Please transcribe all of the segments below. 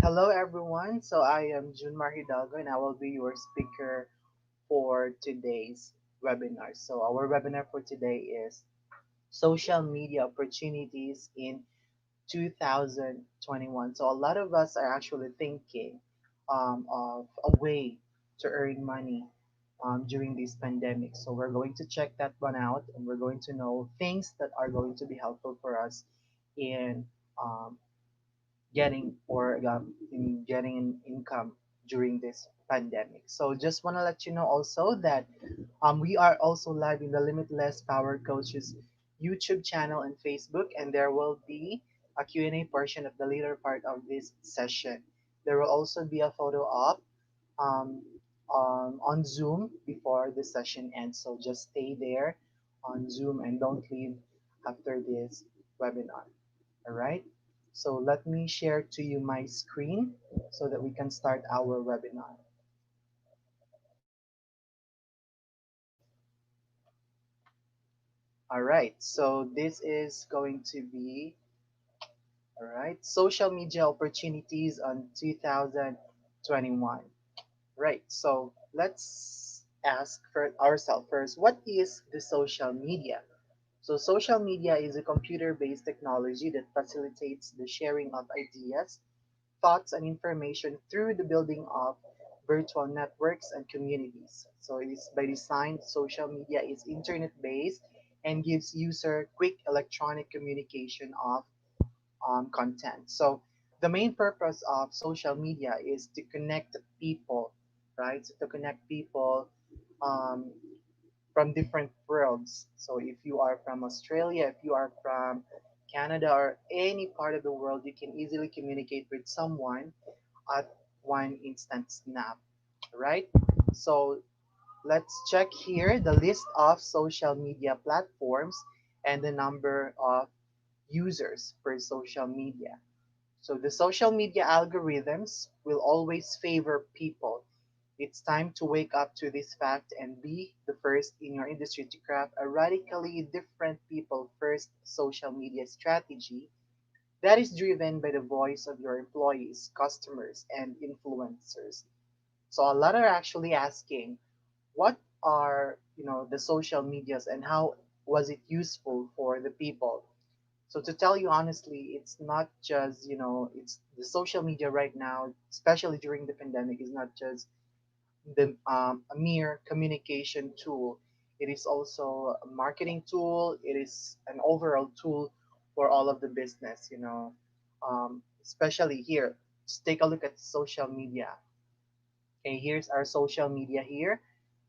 hello everyone. So I am Jhunmar Hidalgo and I will be your speaker for today's webinar. So our webinar for today is social media opportunities in 2021. So a lot of us are actually thinking of a way to earn money during this pandemic. So we're going to check that one out and we're going to know things that are going to be helpful for us in um, in getting an income during this pandemic. So just want to let you know also that we are also live in the Limitless Power Coaches YouTube channel and Facebook, and there will be a Q&A portion of the later part of this session. There will also be a photo op um, on Zoom before the session ends. So just stay there on Zoom and don't leave after this webinar. All right. So let me share to you my screen so that we can start our webinar. All right. So this is going to be, all right, social media opportunities on 2021. Right. So let's ask for ourselves first, what is the social media? So social media is a computer-based technology that facilitates the sharing of ideas, thoughts, and information through the building of virtual networks and communities. So it is by design, social media is internet-based and gives user quick electronic communication of content. So the main purpose of social media is to connect people, right? So to connect people um, from different worlds. So if you are from Australia, if you are from Canada or any part of the world, you can easily communicate with someone at one instant snap, right? So let's check here the list of social media platforms and the number of users per social media. So the social media algorithms will always favor people. It's time to wake up to this fact and be the first in your industry to craft a radically different people first social media strategy that is driven by the voice of your employees, customers, and influencers. So a lot are actually asking, what are the social medias and how was it useful for the people? So to tell you honestly, it's not just it's the social media right now, especially during the pandemic, is not just a mere communication tool. It is also a marketing tool. It is an overall tool for all of the business. Especially here. Just take a look at social media. Okay, here's our social media here.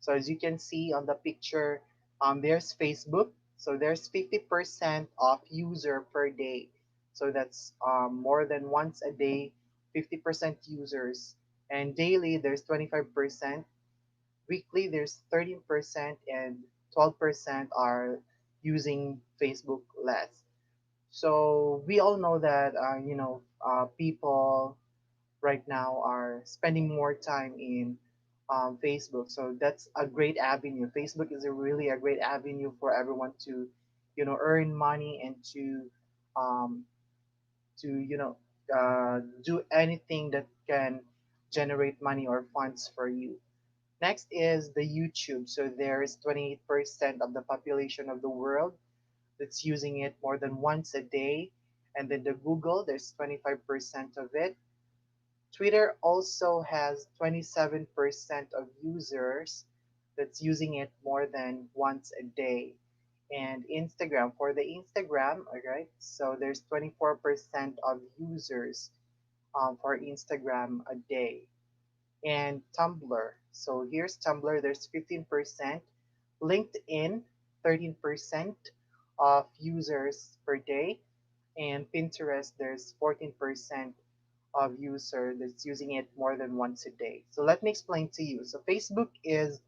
So as you can see on the picture, there's Facebook. So there's 50% of user per day. So that's more than once a day, 50% users. And daily, there's 25%. Weekly, there's 13%, and 12% are using Facebook less. So we all know that, people right now are spending more time in Facebook. So that's a great avenue. Facebook is a really a great avenue for everyone to, earn money and um, to do anything that can generate money or funds for you. Next is the YouTube. So there's 28% of the population of the world that's using it more than once a day. And then the Google, there's 25% of it. Twitter also has 27% of users that's using it more than once a day. And Instagram, for the Instagram, all right, so there's 24% of users for Instagram a day. And Tumblr, so here's Tumblr, there's 15%. LinkedIn, 13% of users per day. And Pinterest, there's 14% of user that's using it more than once a day. So let me explain to you. So Facebook is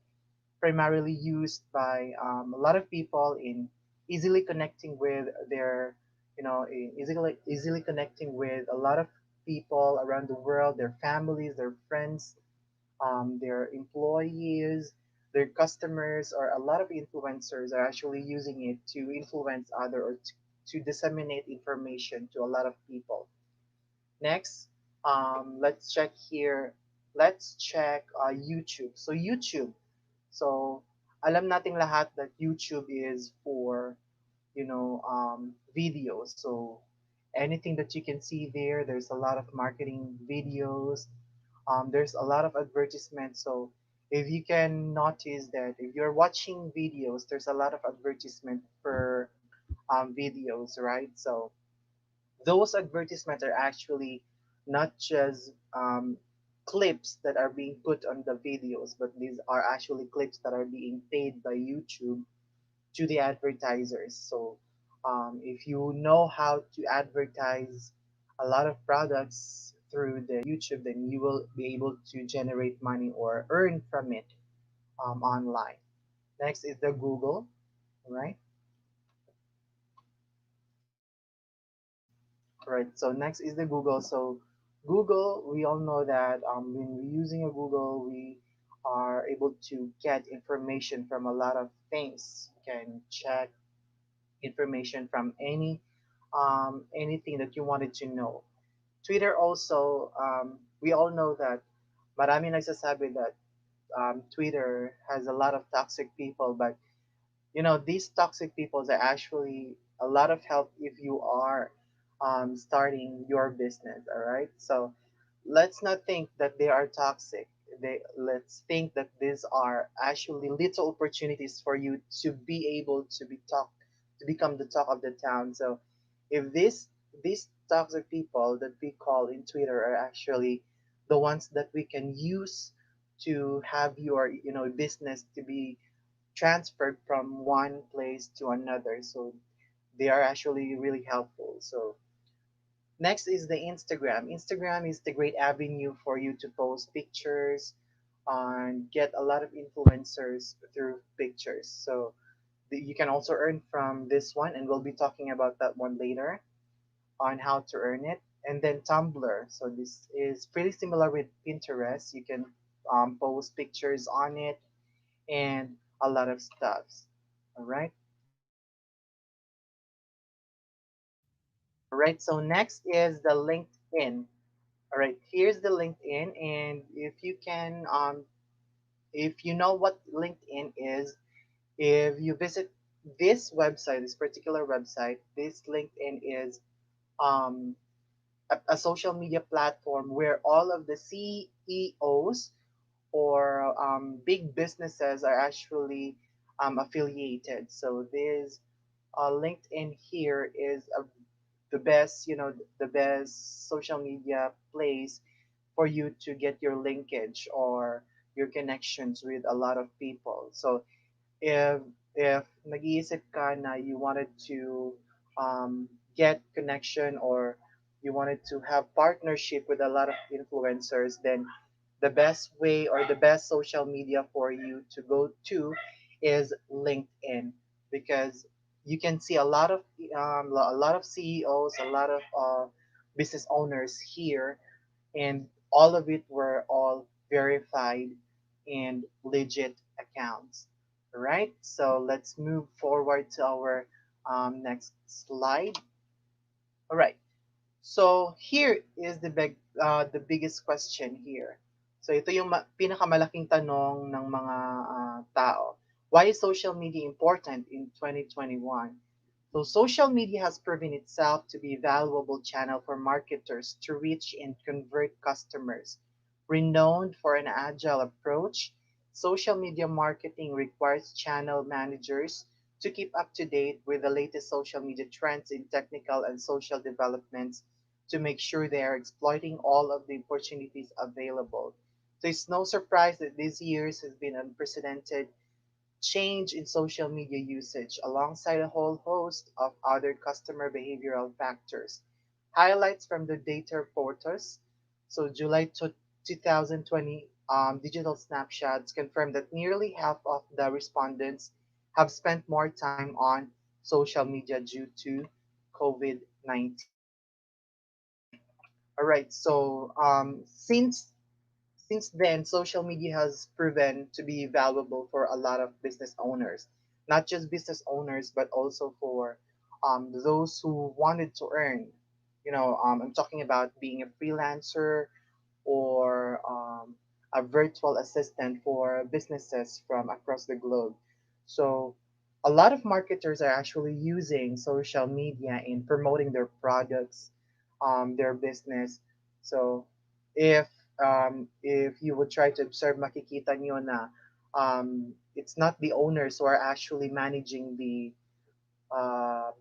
primarily used by a lot of people in easily connecting with their, easily connecting with a lot of people around the world, their families, their friends, their employees, their customers, or a lot of influencers are actually using it to influence other or to disseminate information to a lot of people. Next, Let's check here. Let's check YouTube. So YouTube. So alam nating lahat that YouTube is for videos. So anything that you can see there, there's a lot of marketing videos. There's a lot of advertisements. So if you can notice that if you're watching videos, there's a lot of advertisement per videos, right? So those advertisements are actually not just clips that are being put on the videos, but these are actually clips that are being paid by YouTube to the advertisers. So if you know how to advertise a lot of products through the YouTube, then you will be able to generate money or earn from it online. Next is the Google, right? Right. So next is the Google. So Google, we all know that when we're using a Google, we are able to get information from a lot of things. You can check information from anything that you wanted to know. Twitter also, we all know that marami nagsasabi that Twitter has a lot of toxic people, but these toxic people are actually a lot of help if you are starting your business. All right, so let's not think that they are toxic. Let's think that these are actually little opportunities for you to be able to become the talk of the town. So if these toxic people that we call in Twitter are actually the ones that we can use to have your business to be transferred from one place to another. So they are actually really helpful. So next is the Instagram. Instagram is the great avenue for you to post pictures and get a lot of influencers through pictures. So you can also earn from this one, and we'll be talking about that one later on how to earn it. And then Tumblr. So this is pretty similar with Pinterest. You can post pictures on it and a lot of stuffs. All right. All right. So next is the LinkedIn. All right. Here's the LinkedIn, and if you know what LinkedIn is, if you visit this website, this particular website, this LinkedIn is um a social media platform where all of the CEOs or big businesses are actually affiliated. So this LinkedIn here is the best, the best social media place for you to get your linkage or your connections with a lot of people. So if if nag-iisip ka na you wanted to get connection or you wanted to have partnership with a lot of influencers, then the best way or the best social media for you to go to is LinkedIn because you can see a lot of CEOs, a lot of business owners here, and all of it were all verified and legit accounts. All right, so let's move forward to our next slide. All right, so here is the biggest question here. So ito yung pinakamalaking tanong ng mga tao. Why is social media important in 2021? So social media has proven itself to be a valuable channel for marketers to reach and convert customers. Renowned for an agile approach, social media marketing requires channel managers to keep up to date with the latest social media trends in technical and social developments to make sure they are exploiting all of the opportunities available. So it's no surprise that these years has been unprecedented change in social media usage alongside a whole host of other customer behavioral factors. Highlights from the data reporters. So July 2020 digital snapshots confirmed that nearly half of the respondents have spent more time on social media due to COVID-19. All right, so since then, social media has proven to be valuable for a lot of business owners, not just business owners, but also for those who wanted to earn. I'm talking about being a freelancer or a virtual assistant for businesses from across the globe. So, a lot of marketers are actually using social media in promoting their products, their business. So, if if you would try to observe, makikita nyo na it's not the owners who are actually managing the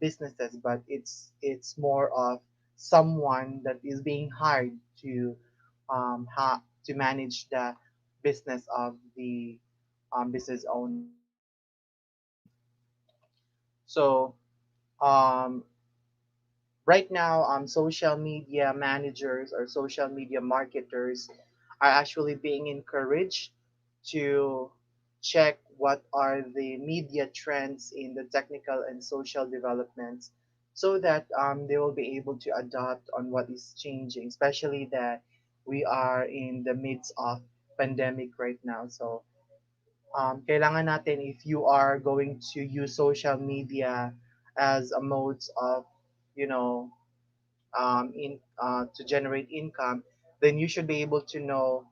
businesses, but it's more of someone that is being hired to to manage the business of the business owner. So um, right now, social media managers or social media marketers are actually being encouraged to check what are the media trends in the technical and social developments so that they will be able to adapt on what is changing, especially that we are in the midst of pandemic right now. So kailangan natin, if you are going to use social media as a mode of, you know, in to generate income, then you should be able to know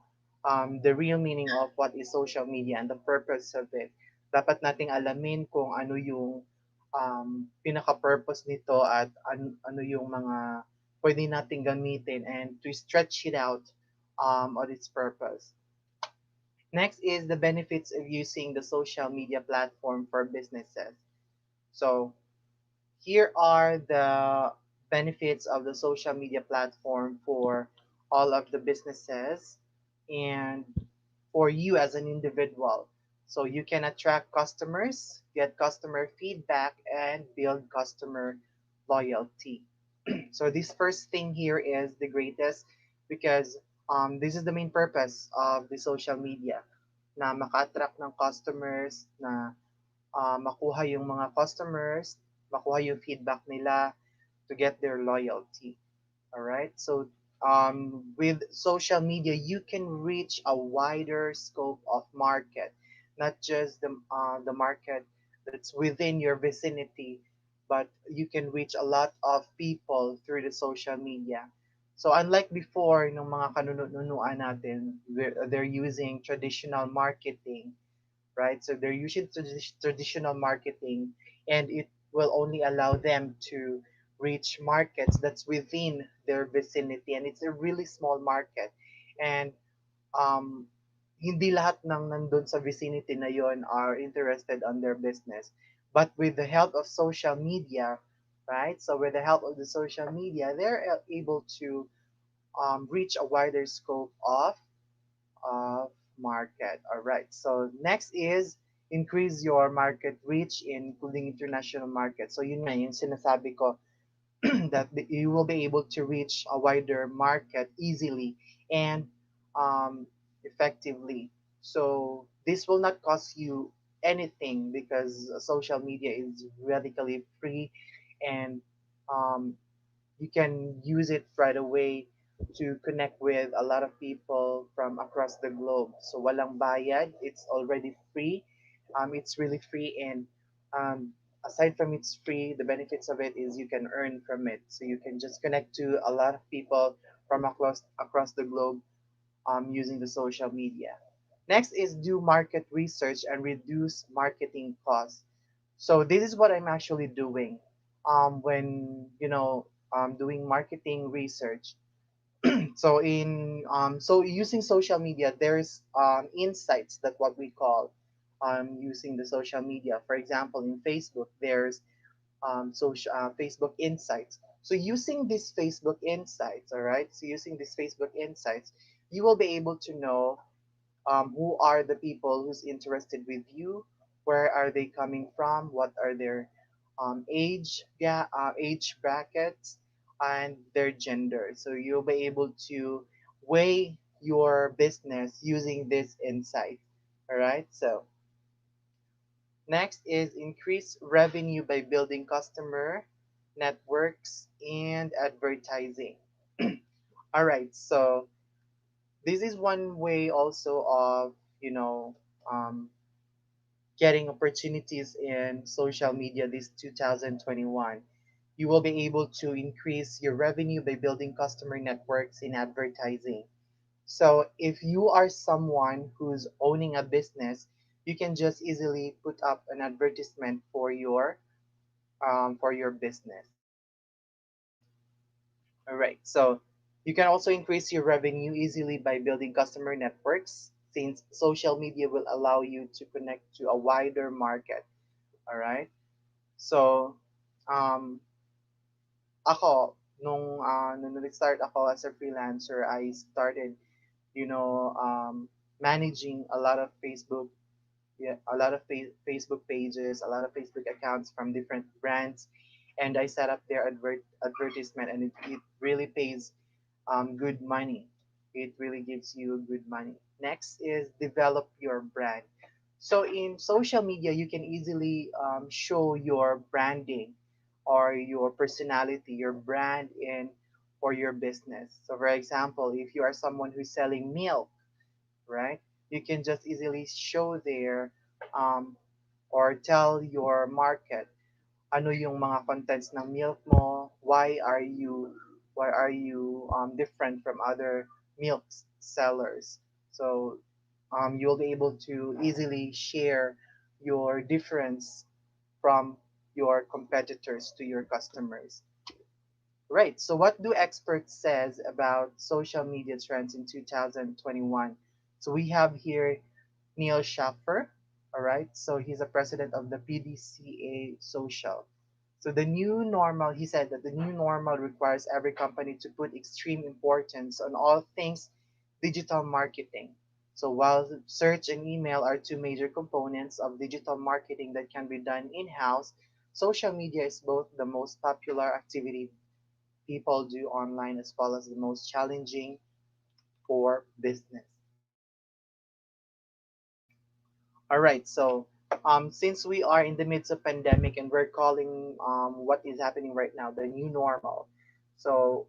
the real meaning of what is social media and the purpose of it. Dapat nating alamin kung ano yung pinaka-purpose nito at ano yung mga pwede nating gamitin and to stretch it out on its purpose. Next is the benefits of using the social media platform for businesses. So here are the benefits of the social media platform for all of the businesses and for you as an individual. So you can attract customers, get customer feedback, and build customer loyalty. So this first thing here is the greatest because this is the main purpose of the social media na maka-attract ng customers, na makuha yung mga customers, makuha yung feedback nila to get their loyalty. All right. So with social media, you can reach a wider scope of market, not just the market that's within your vicinity, but you can reach a lot of people through the social media. So unlike before, nung mga kanunod-nunuan natin, they're using traditional marketing, right? So they're using traditional marketing, and it will only allow them to reach markets that's within their vicinity, and it's a really small market. And um, hindi lahat ng nandun sa vicinity na yon are interested on their business. But with the help of social media, right? So with the help of the social media, they're able to reach a wider scope of market. All right. So next is increase your market reach, including international market. So yun nga, yung sinasabi ko, that you will be able to reach a wider market easily and effectively. So this will not cost you anything because social media is radically free, and um, you can use it right away to connect with a lot of people from across the globe. So walang bayad, it's already free. It's really free, and aside from it's free, the benefits of it is you can earn from it. So you can just connect to a lot of people from across the globe using the social media. Next is do market research and reduce marketing costs. So this is what I'm actually doing when doing marketing research. So using social media, there's insights that what we call using the social media. For example, in Facebook, there's Facebook Insights. So using these Facebook Insights, all right. So using these Facebook Insights, you will be able to know who are the people who's interested with you, where are they coming from, what are their age brackets, and their gender. So you'll be able to weigh your business using this insight. All right. So next is increase revenue by building customer networks and advertising. All right. So this is one way also of you know um, getting opportunities in social media this 2021. You will be able to increase your revenue by building customer networks in advertising. So if you are someone who's owning a business, you can just easily put up an advertisement for your business. All right. So you can also increase your revenue easily by building customer networks, since social media will allow you to connect to a wider market. All right. So um, ako nung nag-start ako as a freelancer, I started managing a lot of Facebook pages, a lot of Facebook accounts from different brands, and I set up their advertisement, and it really pays good money. It really gives you good money. Next is develop your brand. So in social media, you can easily show your branding or your personality, your brand in for your business. So for example, if you are someone who's selling milk, right? You can just easily show there um, or tell your market ano yung mga contents ng milk mo, why are you different from other milk sellers. So you'll be able to easily share your difference from your competitors to your customers. Right. So what do experts says about social media trends in 2021? So we have here Neil Schaffer. All right. So he's a president of the PDCA Social. So the new normal, he said that the new normal requires every company to put extreme importance on all things digital marketing. So while search and email are two major components of digital marketing that can be done in-house, social media is both the most popular activity people do online as well as the most challenging for business. All right, so since we are in the midst of pandemic and we're calling what is happening right now the new normal, so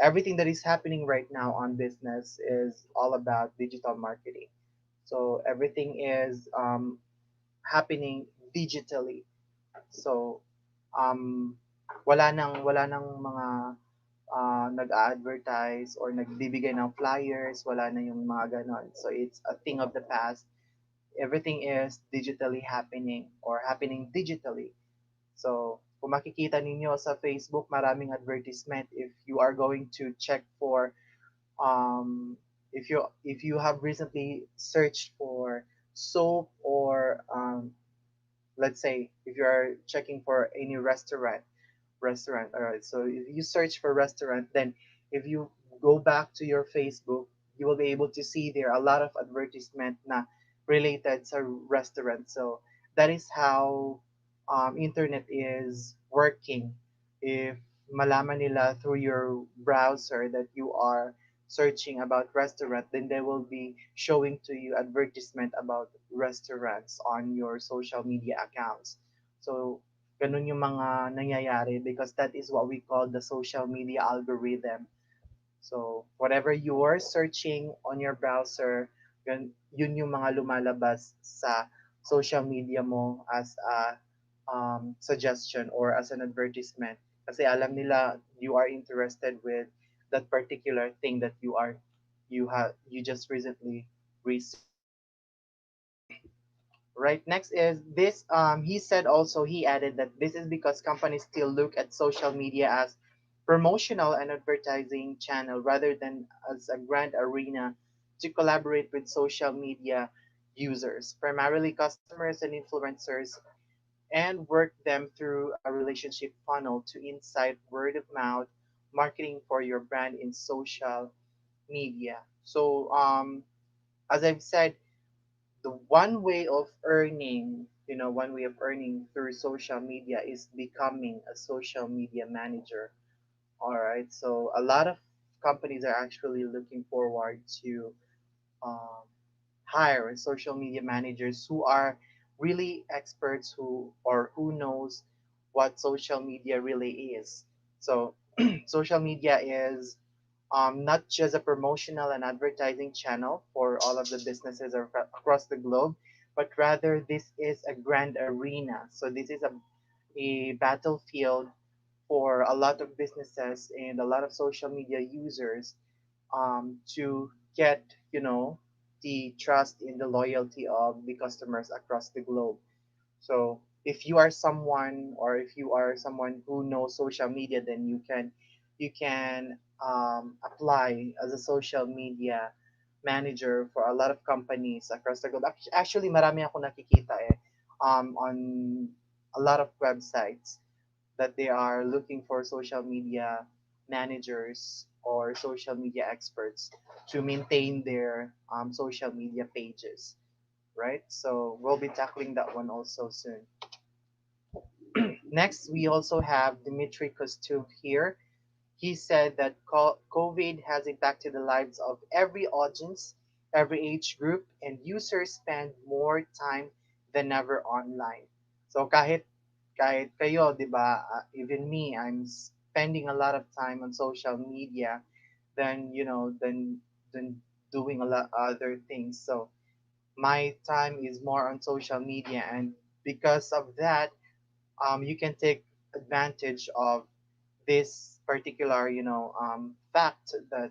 everything that is happening right now on business is all about digital marketing. So everything is happening digitally. So um, wala nang mga nag-advertise or nagbibigay ng flyers, wala na yung mga ganon. So it's a thing of the past. Everything is digitally happening or happening digitally. So kung makikita ninyo sa Facebook, maraming advertisement if you are going to check for if you have recently searched for soap or let's say if you are checking for any restaurant. All right. So if you search for restaurant, then if you go back to your Facebook, you will be able to see there a lot of advertisement na related sa restaurant. So that is how internet is working. If malaman nila through your browser that you are searching about restaurant, then they will be showing to you advertisement about restaurants on your social media accounts. So ganun yung mga nangyayari because that is what we call the social media algorithm. So, whatever you're searching on your browser, yun yung mga lumalabas sa social media mo as a suggestion or as an advertisement. Kasi alam nila you are interested with that particular thing that you just recently researched. Right. Next is this. He said also, he added that this is because companies still look at social media as promotional and advertising channel rather than as a grand arena to collaborate with social media users, primarily customers and influencers, and work them through a relationship funnel to insight word of mouth marketing for your brand in social media. So, as I've said, the one way of earning through social media is becoming a social media manager. All right. So a lot of companies are actually looking forward to um, hire social media managers who are really experts who knows what social media really is. So social media is not just a promotional and advertising channel for all of the businesses across the globe, but rather this is a grand arena. So this is a battlefield for a lot of businesses and a lot of social media users to get, you know, the trust and the loyalty of the customers across the globe. So if you are someone, or if you are someone who knows social media, then you can apply as a social media manager for a lot of companies across the globe. Actually, marami ako nakikita on a lot of websites that they are looking for social media managers or social media experts to maintain their social media pages, right? So we'll be tackling that one also soon. Next, we also have Dimitri Kostuv here. He said that COVID has impacted the lives of every audience, every age group, and users spend more time than ever online. So kahit kayo, 'di ba? Even me, I'm spending a lot of time on social media than, than doing a lot other things. So my time is more on social media, and because of that, you can take advantage of this particular, fact that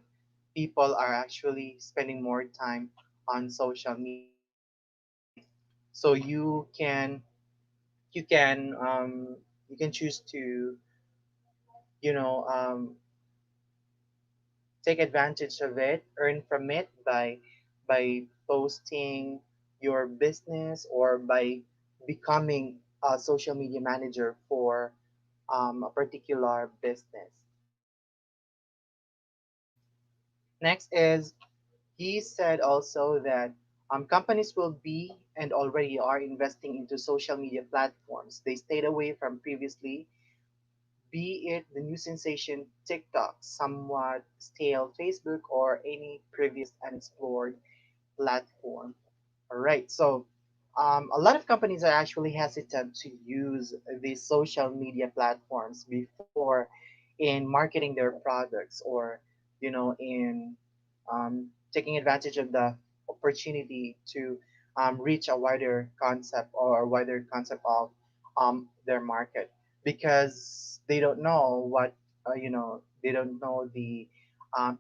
people are actually spending more time on social media. So you can choose to, you know um, take advantage of it, earn from it by posting your business, or by becoming a social media manager for a particular business. Next is, he said also that companies will be and already are investing into social media platforms they stayed away from previously, be it the new sensation TikTok, somewhat stale Facebook, or any previous unexplored platform. All right. So, a lot of companies are actually hesitant to use these social media platforms before in marketing their products, or, in taking advantage of the opportunity to reach a wider concept, or a wider concept of their market, because they don't know they don't know the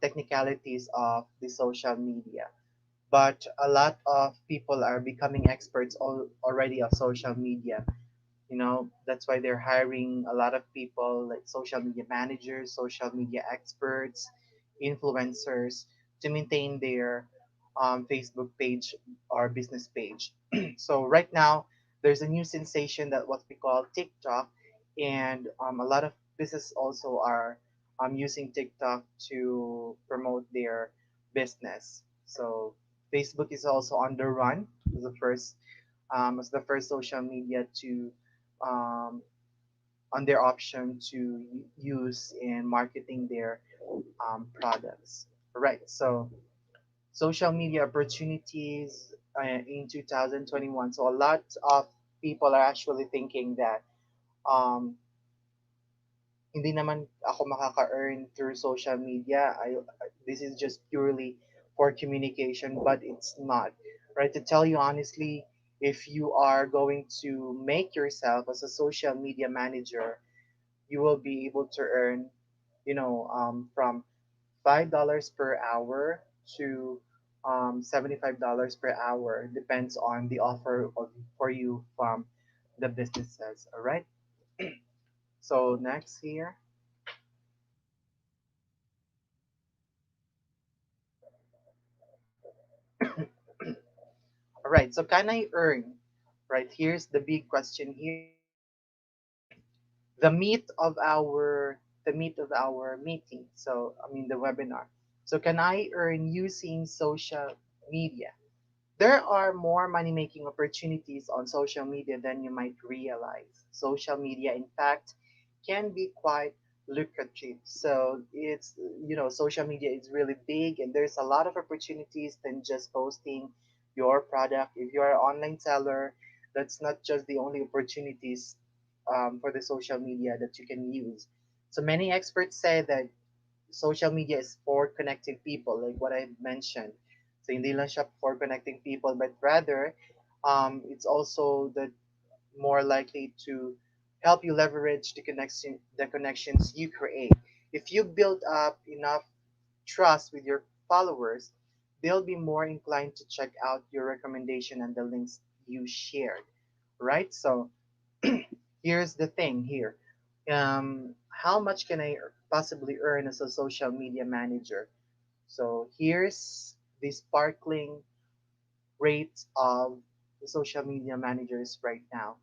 technicalities of the social media. But a lot of people are becoming experts already of social media. That's why they're hiring a lot of people, like social media managers, social media experts, influencers, to maintain their Facebook page or business page. So right now, there's a new sensation that what we call TikTok, and a lot of businesses also are using TikTok to promote their business. So Facebook is also on the run as the first social media to um, on their option to use in marketing their products. Right. So social media opportunities in 2021. So a lot of people are actually thinking that um, hindi naman ako makaka-earn through social media. This is just purely for communication, but it's not. Right? To tell you honestly, if you are going to make yourself as a social media manager, you will be able to earn, from $5 per hour to $75 per hour, depends on the offer for you from the businesses. All right. So next here. All right. So can I earn? Right. Here's the big question here. The meat of our meeting. So I mean the webinar. So can I earn using social media? There are more money making opportunities on social media than you might realize. Social media, in fact, can be quite lucrative. So social media is really big, and there's a lot of opportunities than just posting your product. If you're an online seller, that's not just the only opportunities for the social media that you can use. So many experts say that social media is for connecting people, like what I mentioned. So hindi lang siya for connecting people, but rather, it's also the more likely to help you leverage the connections you create. If you build up enough trust with your followers, they'll be more inclined to check out your recommendation and the links you shared, right? So here's the thing here. How much can I possibly earn as a social media manager? So here's the sparkling rates of the social media managers right now.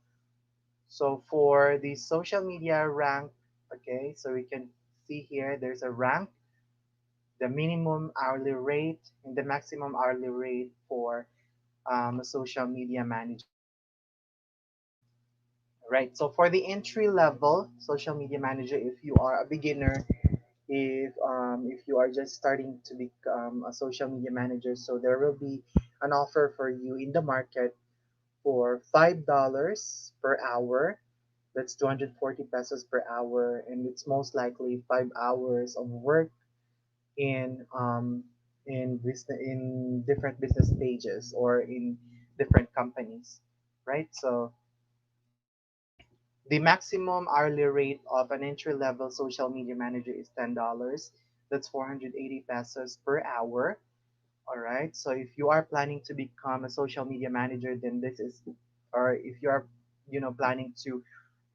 So for the social media rank, okay, so we can see here there's a rank, the minimum hourly rate, and the maximum hourly rate for a social media manager. Right. So for the entry level social media manager, if you are a beginner, if you are just starting to become a social media manager, so there will be an offer for you in the market for $5 per hour. That's 240 pesos per hour, and it's most likely 5 hours of work in in different business stages or in different companies, right? So the maximum hourly rate of an entry level social media manager is $10. That's 480 pesos per hour. All right. So if you are planning to become a social media manager, then this is, or if you are, planning to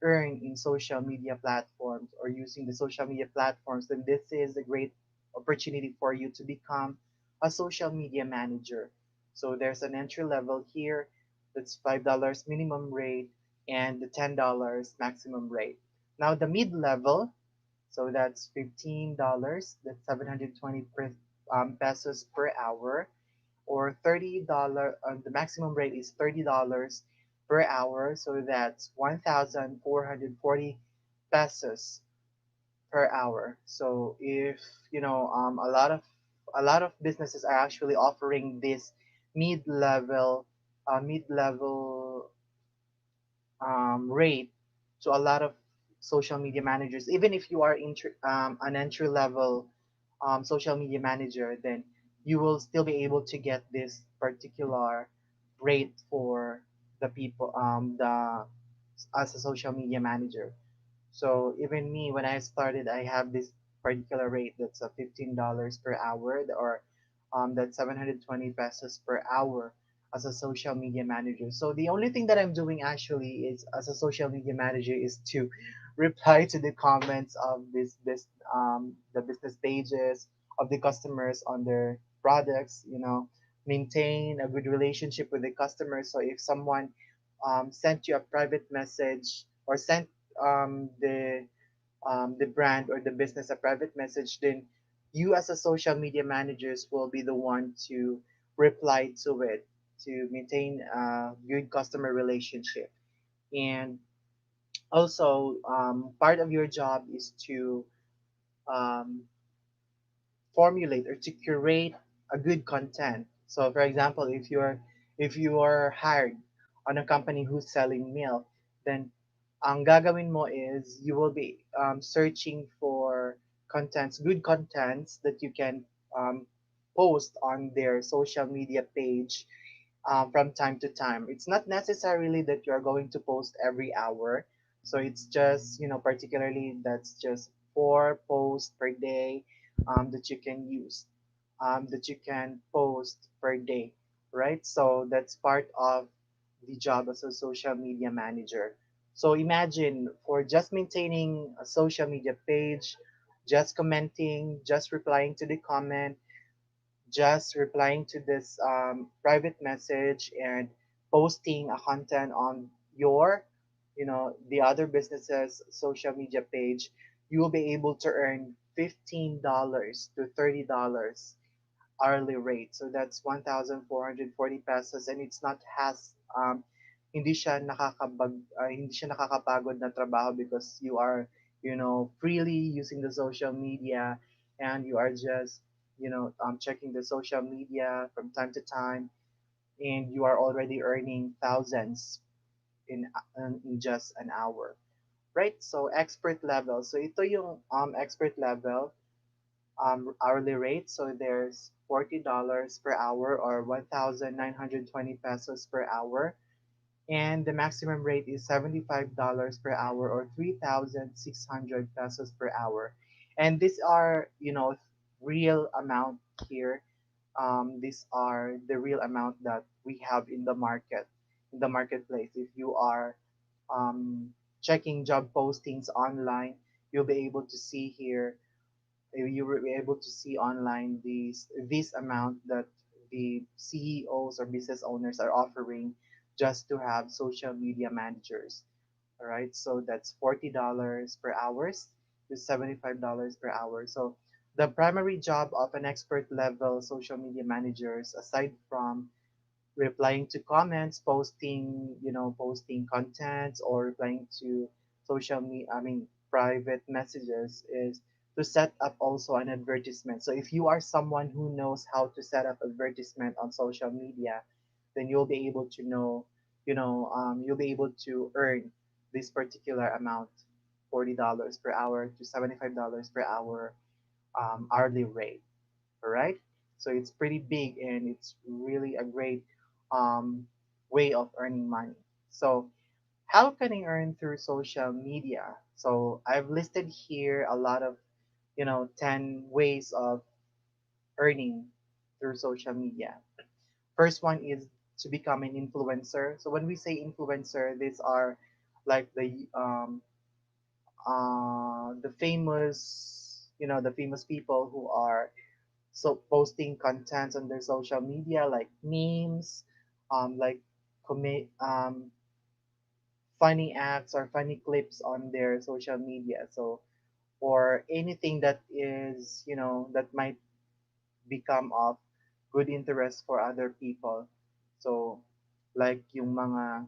earn in social media platforms or using the social media platforms, then this is a great opportunity for you to become a social media manager. So there's an entry level here that's $5 minimum rate and the $10 maximum rate. Now the mid level, so that's $15, that's 720 pesos per hour, or $30. The maximum rate is $30 per hour, so that's 1,440 pesos per hour. So if a lot of businesses are actually offering this mid-level mid-level rate to a lot of social media managers. Even if you are an entry level social media manager, then you will still be able to get this particular rate for the people the as a social media manager. So even me, when I started, I have this particular rate that's a $15 per hour, or that's 720 pesos per hour as a social media manager. So the only thing that I'm doing actually is, as a social media manager, is to reply to the comments of the business pages of the customers on their products. Maintain a good relationship with the customers. So if someone sent you a private message, or sent the brand or the business a private message, then you as a social media managers will be the one to reply to it, to maintain a good customer relationship. And also, part of your job is to um, formulate or to curate a good content. So for example, if you are hired on a company who's selling milk, then ang gagawin mo is you will be searching for good contents that you can post on their social media page from time to time. It's not necessarily that you're going to post every hour. So it's just, particularly that's just 4 posts per day that you can use, that you can post per day, right? So that's part of the job as a social media manager. So imagine, for just maintaining a social media page, just commenting, just replying to the comment, just replying to this private message, and posting a content on your, the other businesses social media page, you will be able to earn $15 to $30 hourly rate. So that's 1,440 pesos, and it's not has hindi siya nakakapagod na trabaho, because you are, freely using the social media, and you are just, checking the social media from time to time, and you are already earning thousands in just an hour. Right? So expert level. So ito yung expert level hourly rate. So there's $40 per hour, or 1,920 pesos per hour. and the maximum rate is $75 per hour or 3,600 pesos per hour. And these are, real amount here. These are the real amount that we have in the market, in the marketplace. If you are um, checking job postings online, you'll be able to see here, you will be able to see online this amount that the CEOs or business owners are offering just to have social media managers. All right, so that's $40 per hour to $75 per hour. So the primary job of an expert level social media managers, aside from replying to comments, posting contents, or replying to social media, private messages, is to set up also an advertisement. So if you are someone who knows how to set up advertisement on social media, then you'll be able to know, you'll be able to earn this particular amount, $40 per hour to $75 per hour, hourly rate. All right, so it's pretty big and it's really a great um, way of earning money. So how can I earn through social media? So I've listed here a lot of 10 ways of earning through social media. First one is to become an influencer. So when we say influencer, these are like the famous, the famous people who are so posting contents on their social media, like memes, like funny acts or funny clips on their social media. So or anything that is, that might become of good interest for other people. So like yung mga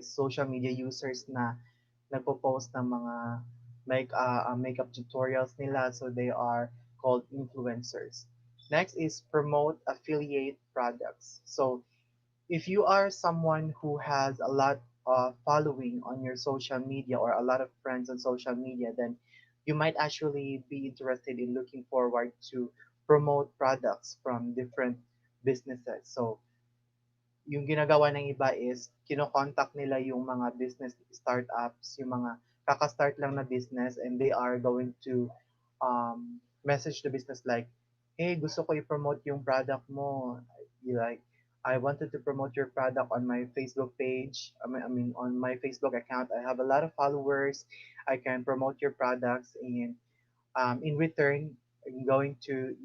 social media users na nagpo-post ng mga makeup tutorials nila, so they are called influencers. Next is promote affiliate products. So if you are someone who has a lot of following on your social media or a lot of friends on social media, then you might actually be interested in looking forward to promote products from different businesses. So yung ginagawa ng iba is kino-contact nila yung mga business startups, yung mga kaka-start lang na business, and they are going to message the business like, hey, gusto ko i-promote yung product mo. Like, I wanted to promote your product on my Facebook page. I mean, on my Facebook account. I have a lot of followers. I can promote your products, and in return, I'm going to,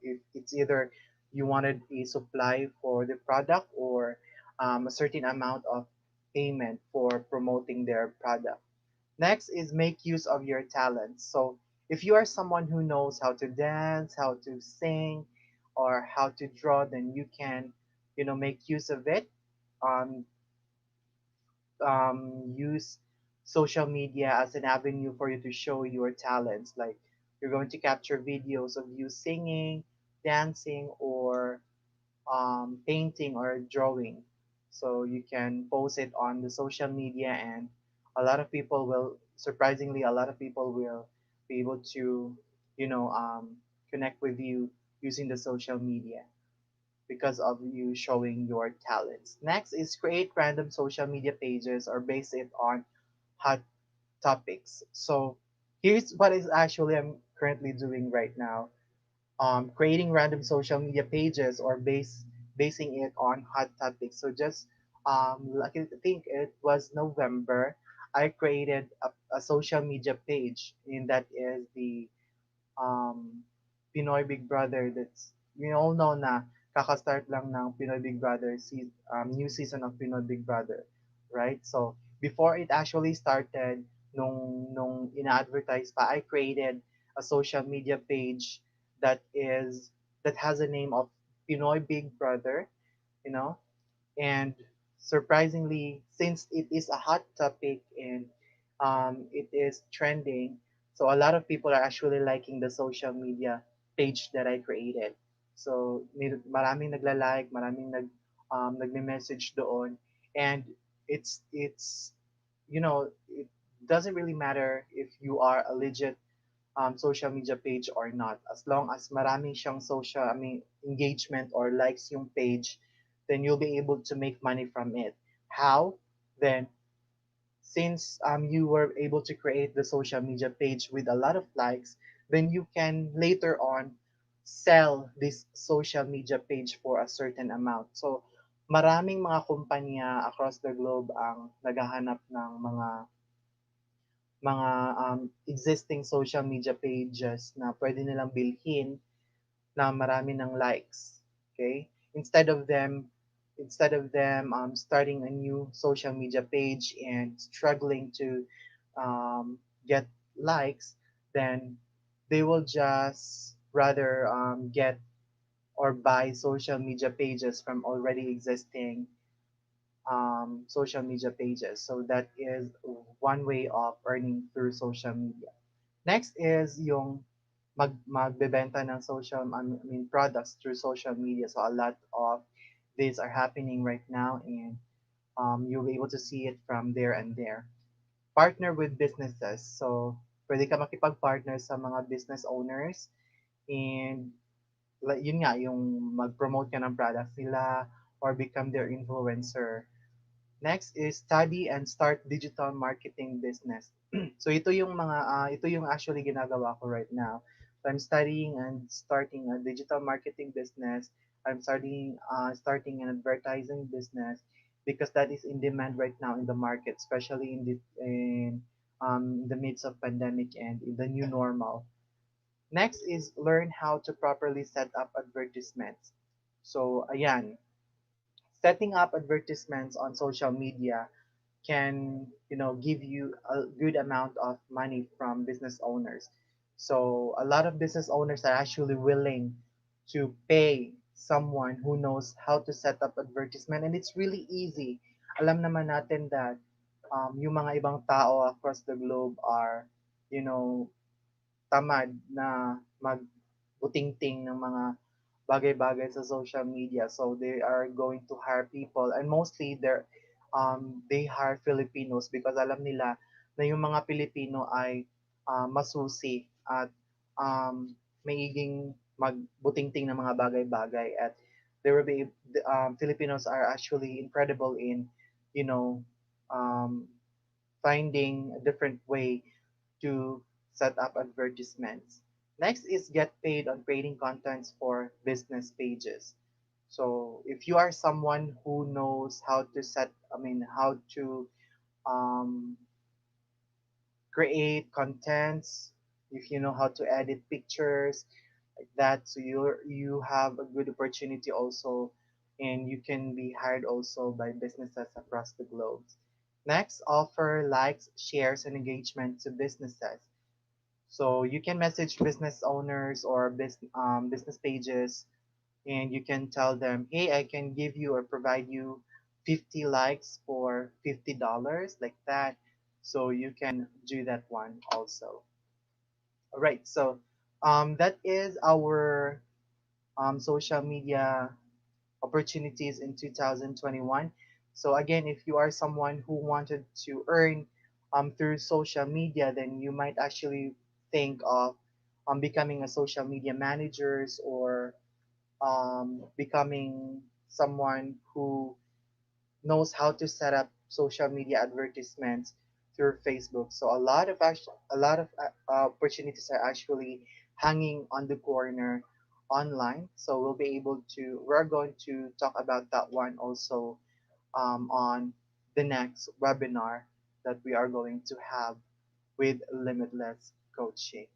if it's either you wanted a supply for the product or a certain amount of payment for promoting their product. Next is make use of your talents. So if you are someone who knows how to dance, how to sing, or how to draw, then you can, make use of it. Um, use social media as an avenue for you to show your talents. Like you're going to capture videos of you singing, dancing, or painting or drawing. So you can post it on the social media, and surprisingly, a lot of people will be able to, connect with you using the social media because of you showing your talents. Next is create random social media pages or base it on hot topics. So here's what is actually I'm currently doing right now. Creating random social media pages or basing it on hot topics. So just like I think it was November, I created a social media page, and that is the um, Pinoy Big Brother. That's we all know na kaka-start lang ng Pinoy Big Brother new season of Pinoy Big Brother, right? So before it actually started, nung ina-advertise pa, I created a social media page that has a name of Pinoy Big Brother, you know, and surprisingly, since it is a hot topic and it is trending, so a lot of people are actually liking the social media page that I created. So maraming nagla-like, maraming nagme-message doon, and it's it doesn't really matter if you are a legit social media page or not, as long as marami siyang engagement or likes yung page, then you'll be able to make money from it. How? Then, since you were able to create the social media page with a lot of likes, then you can later on sell this social media page for a certain amount. So, maraming mga kumpanya across the globe ang naghahanap ng mga existing social media pages na pwede nilang bilhin na marami ng likes. Okay? Instead of them starting a new social media page and struggling to get likes, then they will just rather get or buy social media pages from already existing social media pages. So that is one way of earning through social media. Next is yung magbebenta ng products through social media. So a lot of these are happening right now, and you'll be able to see it from there and there. Partner with businesses. So pwede ka makipag-partner sa mga business owners, and yun nga, yung mag-promote ka ng products nila or become their influencer. Next is study and start digital marketing business. So ito yung actually ginagawa ko right now. So I'm studying and starting a digital marketing business. I'm starting an advertising business because that is in demand right now in the market, especially in the midst of pandemic and in the new normal. Next is learn how to properly set up advertisements. So ayan, setting up advertisements on social media can give you a good amount of money from business owners. So a lot of business owners are actually willing to pay someone who knows how to set up advertisement, and it's really easy. Alam naman natin that yung mga ibang tao across the globe are you know tamad na magbutingting ng mga bagay-bagay sa social media. So they are going to hire people, and mostly they hire Filipinos because alam nila na yung mga Pilipino ay masusi at maiging magbutingting ng mga bagay-bagay, at there will be Filipinos are actually incredible in you know um, finding a different way to set up advertisements. Next is get paid on creating contents for business pages. So if you are someone who knows how to how to um, create contents, if you know how to edit pictures like that, so you have a good opportunity also, and you can be hired also by businesses across the globe. Next, offer likes, shares, and engagement to businesses. So you can message business owners or business pages, and you can tell them, hey, I can give you or provide you 50 likes for $50, like that. So you can do that one also. All right. So that is our social media opportunities in 2021. So again, if you are someone who wanted to earn through social media, then you might actually think of becoming a social media managers, or becoming someone who knows how to set up social media advertisements through Facebook. So a lot of opportunities are actually hanging on the corner online. So we're going to talk about that one also on the next webinar that we are going to have with Limitless Coaching.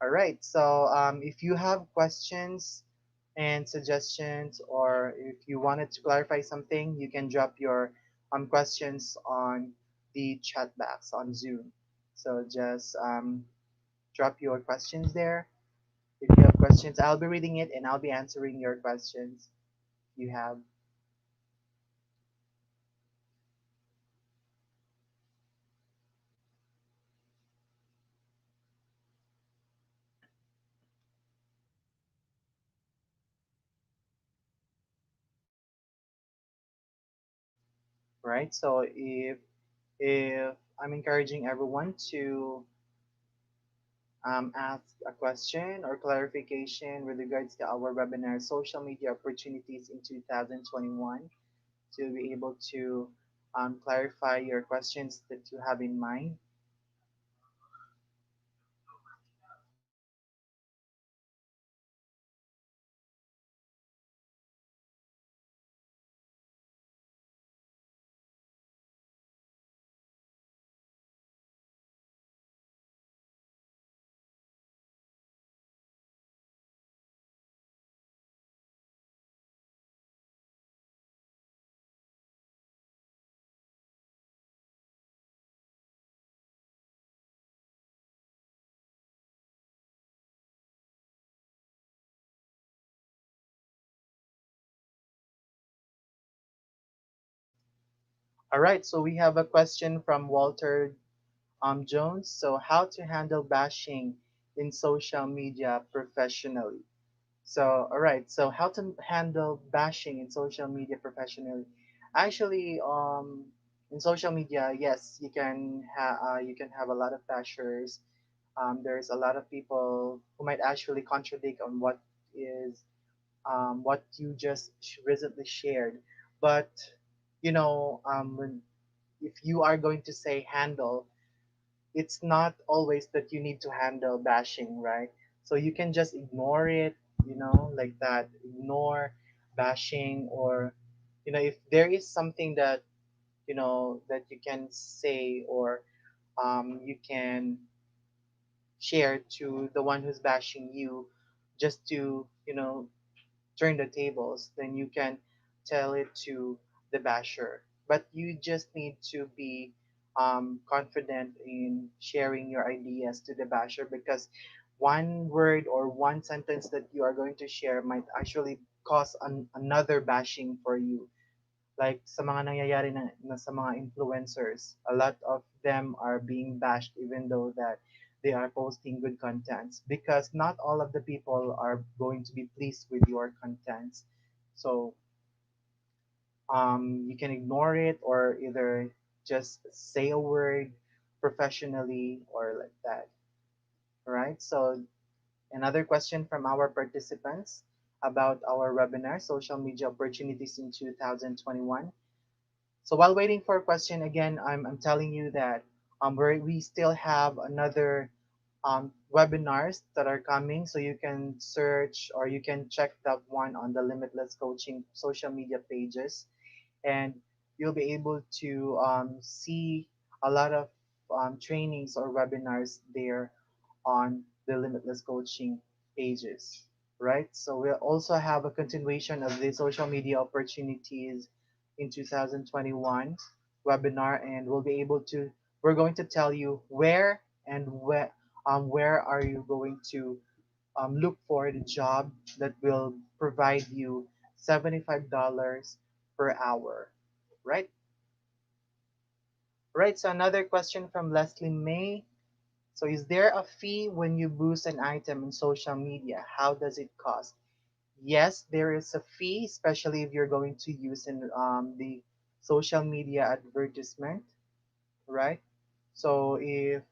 All right. So if you have questions and suggestions, or if you wanted to clarify something, you can drop your questions on the chat box on Zoom. So just drop your questions there. If you have questions, I'll be reading it and I'll be answering your questions you have. Right. So if I'm encouraging everyone to ask a question or clarification with regards to our webinar social media opportunities in 2021 to be able to clarify your questions that you have in mind. All right, so we have a question from Walter Jones. So, how to handle bashing in social media professionally? So, all right. So, how to handle bashing in social media professionally? Actually, in social media, yes, you can have a lot of bashers. There's a lot of people who might actually contradict on what you just recently shared. But if you are going to say handle, it's not always that you need to handle bashing, right? So you can just ignore it, like that. Ignore bashing, or if there is something that that you can say, or you can share to the one who's bashing you, just to turn the tables, then you can tell it to the basher. But you just need to be confident in sharing your ideas to the basher, because one word or one sentence that you are going to share might actually cause another bashing for you. Like sa mga nangyayari na sa mga influencers, a lot of them are being bashed even though that they are posting good contents, because not all of the people are going to be pleased with your contents. So you can ignore it, or either just say a word professionally, or like that. Right? So another question from our participants about our webinar, social media opportunities in 2021. So while waiting for a question again, I'm telling you that we still have another webinars that are coming. So you can search, or you can check that one on the Limitless Coaching social media pages, and you'll be able to see a lot of trainings or webinars there on the Limitless Coaching pages, right? So we'll also have a continuation of the social media opportunities in 2021 webinar, and we're going to tell you where are you going to look for the job that will provide you $75 per hour, right? Right. So another question from Leslie May. So, is there a fee when you boost an item in social media? How does it cost? Yes, there is a fee, especially if you're going to use in the social media advertisement, right? So, if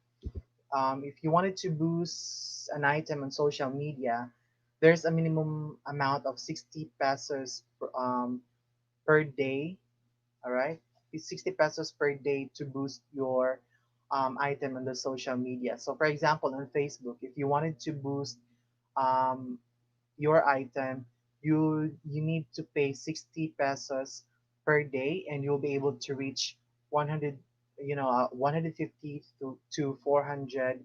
you wanted to boost an item on social media, there's a minimum amount of 60 pesos per day. All right, it's 60 pesos per day to boost your item on the social media. So, for example, on Facebook, if you wanted to boost um, your item, you need to pay 60 pesos per day, and you'll be able to reach 100, 150 to 400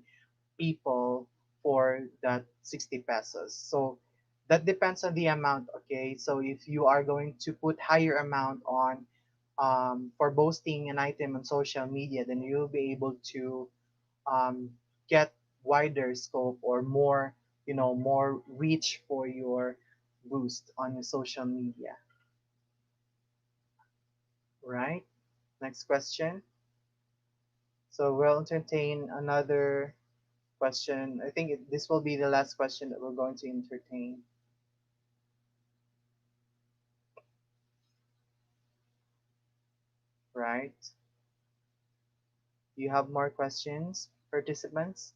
people for that 60 pesos. So that depends on the amount. Okay, so if you are going to put higher amount on for boasting an item on social media, then you'll be able to um, get wider scope, or more reach for your boost on your social media. Right? Next question. So we'll entertain another question. I think this will be the last question that we're going to entertain. Right? Do you have more questions, participants?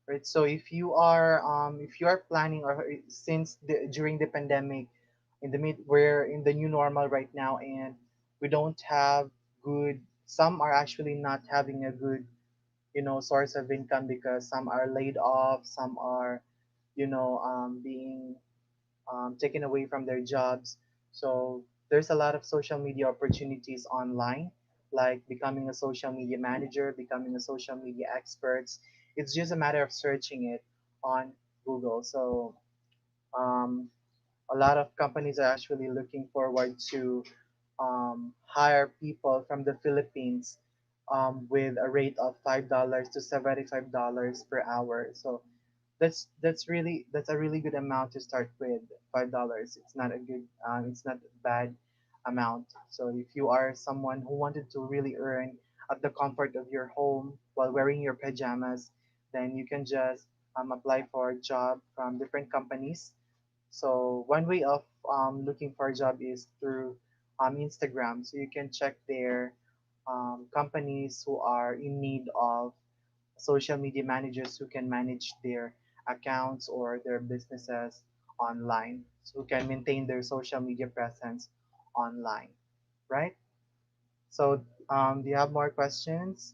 right? So if you are planning, or since during the pandemic, we're in the new normal right now, and we don't have good. Some are actually not having a good, source of income, because some are laid off, some are, being taken away from their jobs. So there's a lot of social media opportunities online, like becoming a social media manager, becoming a social media expert. It's just a matter of searching it on Google. So um, a lot of companies are actually looking forward to hire people from the Philippines, with a rate of $5 to $75 per hour. So that's a really good amount to start with. $5. It's not a bad amount. So if you are someone who wanted to really earn at the comfort of your home while wearing your pajamas, then you can just apply for a job from different companies. So one way of looking for a job is through Instagram. So you can check their companies who are in need of social media managers who can manage their accounts or their businesses online, so who can maintain their social media presence online, right? So, do you have more questions?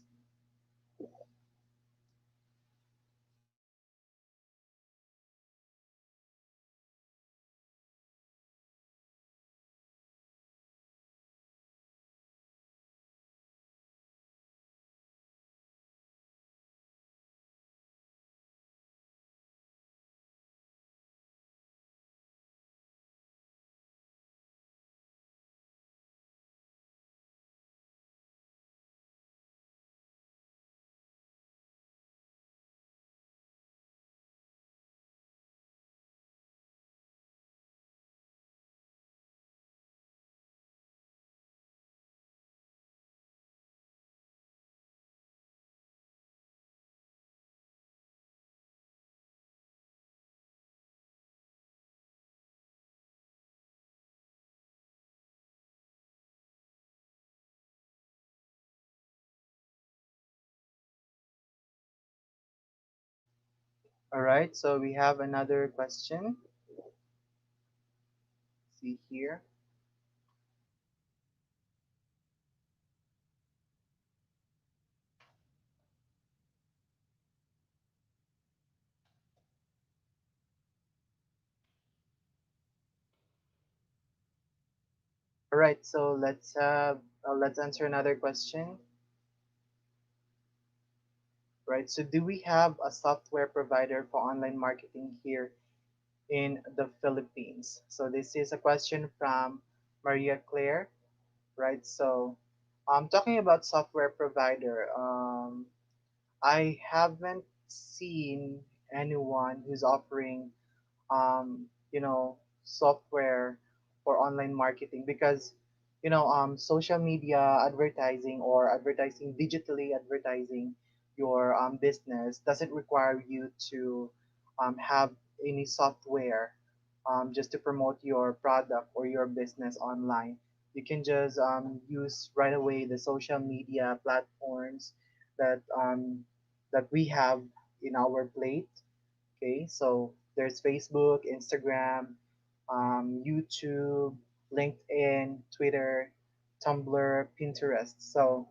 All right, so we have another question. See here. All right, so let's answer another question. Right, so do we have a software provider for online marketing here in the Philippines? So this is a question from Maria Claire, right? So, talking about software provider, I haven't seen anyone who's offering software for online marketing, because, social media advertising, or advertising digitally, advertising your business doesn't require you to have any software just to promote your product or your business online. You can just use right away the social media platforms that we have in our plate. Okay, so there's Facebook, Instagram, YouTube, LinkedIn, Twitter, Tumblr, Pinterest. So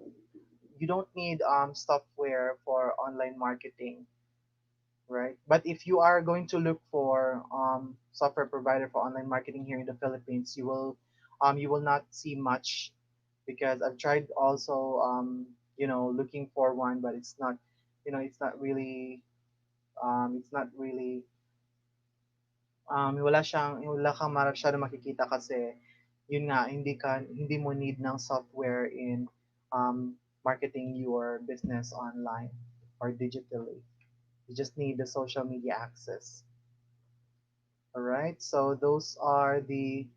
you don't need software for online marketing, right? But if you are going to look for software provider for online marketing here in the Philippines, you will not see much, because I've tried also looking for one, but it's not really wala kang masyadong makikita, kasi yun nga, hindi mo need ng software in marketing your business online or digitally. You just need the social media access. All right, so those are the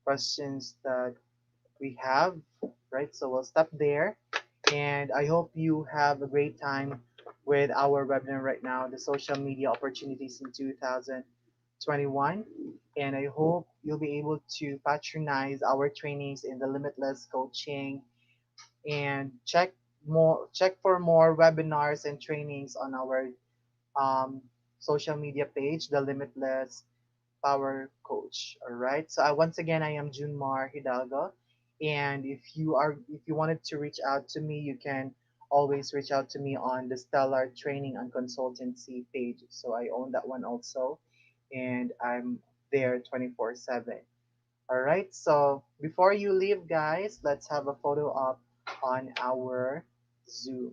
questions that we have, right? So we'll stop there. And I hope you have a great time with our webinar right now, the social media opportunities in 2021. And I hope you'll be able to patronize our trainings in the Limitless coaching, and check for more webinars and trainings on our um, social media page, the Limitless Power Coach. All right. So once again, I am Jhunmar Hidalgo, and if you wanted to reach out to me, you can always reach out to me on the Stellar Training and Consultancy page. So I own that one also, and I'm there 24/7. All right. So before you leave, guys, let's have a photo up on our Zoom.